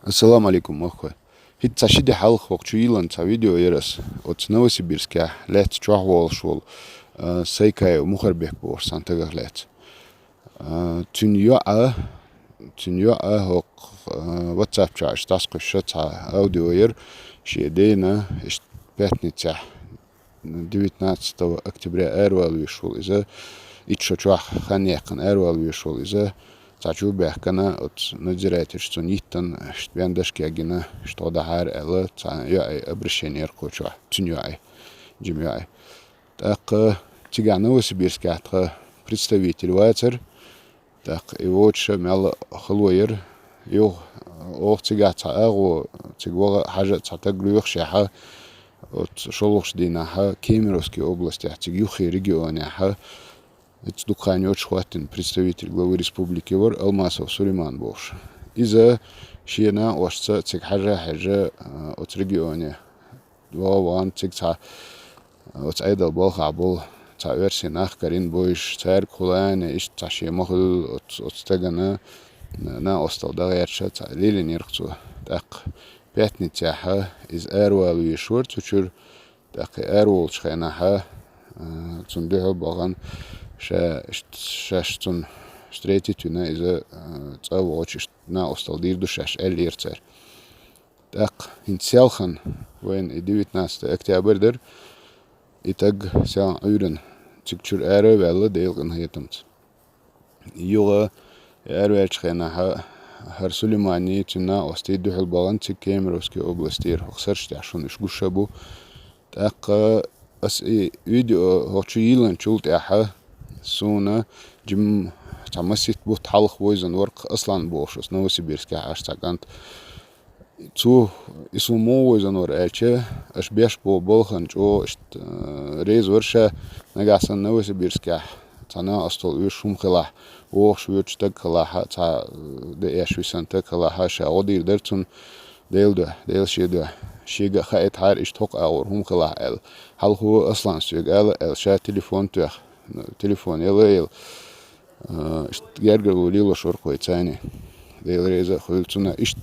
Ассаламу алейкум, мохой. Хит цашиди халх вокчуилан ца видео ерас. От Новосибирска лет чуахвол шул. Сайкай мухарбек бор сантагах лет. Туньё хок WhatsApp чаш тасқыш ца аудио ер шедейна пятница 19 октября эрвал вишул иза итшо чуах ханьяхан эрвал вишул иза Цачу бехкана от надзиратель, что ниттан штвяндашки агина, что дахар элла, ца яй обращение ркоча, тюньяй, джимьяй. Так тига Новосибирский атха представитель вайцер, так и вот ше мял хлоер, ё ох тига ца аго, тигва хажа ца таглюх шаха, от шолохш динаха Кемеровской области, тигюхи регионе ха. Это духание очень хватин представитель главы республики Вор Алмасов Сулейман Бош. Из-за шиена ошца цикхажа хажа от регионе. Ван цикца от айдал болхабол ца версинах карин бойш царь кулан иш цаши махл от стегана на остал дагерша ца лили нирхцу. Так пятница ха из эрвал вишур цучур так эрвал шхена ха цундеха баган шаштун встретитюна из-за цавочиш на остал дирду шаш элирцер. Так инциалхан вен 19 октябрьдер итаг сян уйрен цикчур эре велла дейлган хетамц. Юга эрвечхена хар Сулеймани тюна ости духал баган цик Кемеровской области хсарш тяшун ишгушабу. Так ас видео хочуилан чулт яха سونا جم تمسيت بوت حلق ويزن ورق أصلا بوشس Новосибирске هاشتاغانت تو اسمو ويزن ور أشة أش بيش bolhan جو اشت ريز ورشة نجاسن Новосибирске تنا أصل ويشوم خلا وش ويشتغ خلا تا دايش ويسنت خلا شا ودير درتون ديل شيدا شيغا خايت هار اشتوق اور هم خلا ال هل هو أصلا سيغ ال شا تليفون تخ телефон ел гергер лила шоркой цани дел реза хулцуна иш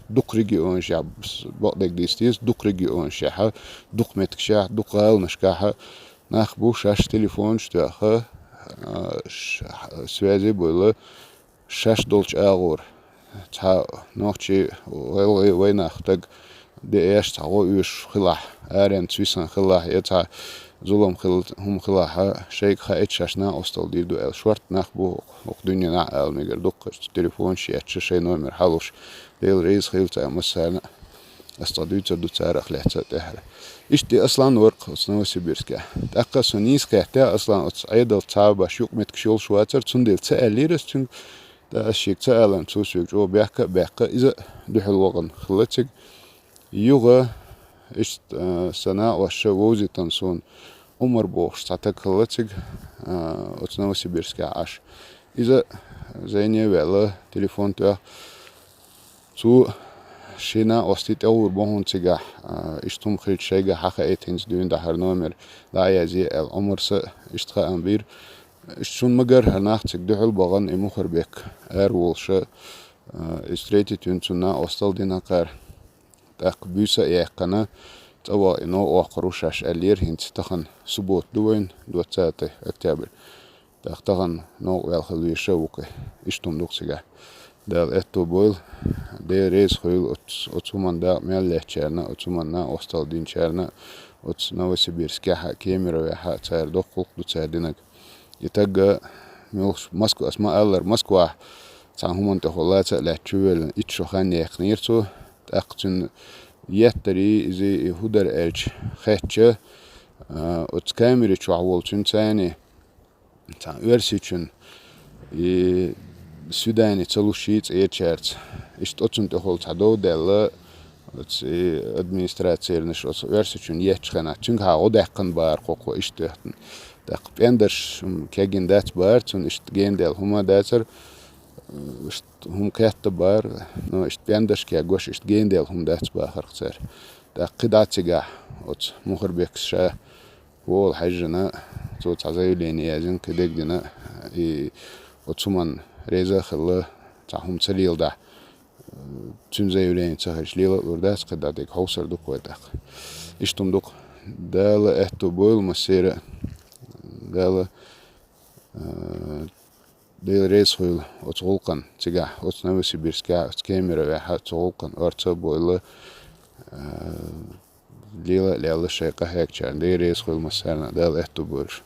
дук регион шаб бадек дистис дук регион шаха дук меткша дук алнашка нах бу шаш телефон штаха связи было шаш долч агор та нохчи войнах так деш таго үш хила арен цвисан хила это زلم خلت هم خلاها شيء خائد شاشنا أصل ديدو ال شورت نخبو وقدنيا نعال ميجر دق تليفون شيء نومر حلوش ديل رئيس خيلت مسالنا استديت دو تاريخ لحظة تهرة إشتي أصلا ورق Новосибирска تأقى سنيس كهتا أصلا أيضا تعب شوق متكشول شواتر تندل تأليرس تن ده الشيء تألم توسيق جو بيحكا إذا دحل وغن خلتك يوغا إشت سنة وشووزي تنسون عمر بوش تعتقد خلتك от Новосибирска аж إذا زيني ولا تليفون تو تو شينا أستيت أول بهون تجاه إشتم خير شيء حقا إتنز دون ده هر نومر لا يزي العمر س إشتخا أمبير إشتون مجر هناك تقدح البغن إمخر بك أرولش إستريتي تنسونا أستل دينا قار تقبيسة يقنا توا إنه أقروش عش ألير هنت تخن سبوت دوين 20 أكتوبر تخن نو والخلوي شوكه إشتم دوكسجا دال إتو بول ده ريز خيل أتومن دا مال لحشرنا أتومن نا أستل دين شرنا أت Новосибирске ها كيميرا ها تار دقوق دو تار دينك يتجا ملوش مسكو اسماء الله مسكو تعهم أنت خلاص لحشول إتشو خاني يخنيرتو تأقتن يتري زي هدر إلش خاتشة أتكامل شعول تنتاني تا ورسيتشن سوداني تلوشيت إيرشارت إشت أتون تقول تعدو دلا أدمنستراتير نشوت ورسيتشن يتشخنا تنها عودكن بار قوقو إشتهتن دق بيندرش كأجن دات بار تون إشت جين دل هما داتر هم كات بار نو إشت بيندرش كأجوش إشت جين دل هم دات بار خرقتر دق قدات جاه أت مخربك شا وول حجنا توت عزيليني يازن كدك دنا أتومن ريزا خلا تعهم تليل ده tümze yüreğin çahırış lila urdas kıdadik hausarduk koydak. İştumduk dağlı ehtu boyulma seri dağlı Değil reis huyul otuğulkan tiga Novosibirsk'a Kemire ve otuğulkan orta boylu lila şeyka hekçer değil reis huyul masarına dağlı ehtu boyur.